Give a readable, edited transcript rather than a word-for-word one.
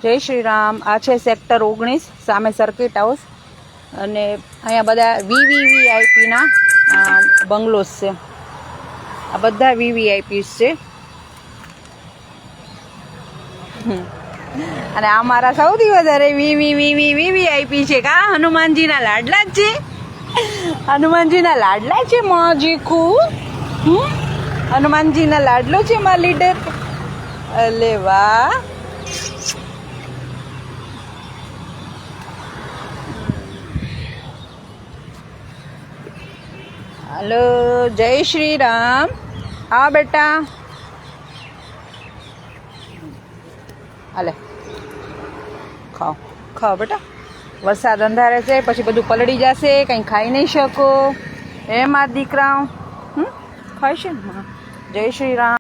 જય શ્રી રામ. આ છે સેક્ટર 19, સામે સર્કિટ હાઉસ. અને અહીંયા બધા વીવીવીઆઈપીના બંગલોસ છે. આ બધા વીવીઆઈપીસ છે. અને આ મારા સૌથી વધારે વીવીઆઈપી છે. કા હનુમાનજીના લાડલા જ છે. હનુમાનજીના લાડલા છે મોજીકુ. હનુમાનજીના લાડલો છે મારા લીડર. અલે વાહ. हेलो जय श्री राम. हाँ बेटा हाले खाओ खाओ बेटा. वरसाद अंधारे से पछी बधु पलड़ी जाशे, कहीं खाई नहीं शको. ए मारा दीकराओ खाई छे. जय श्री राम.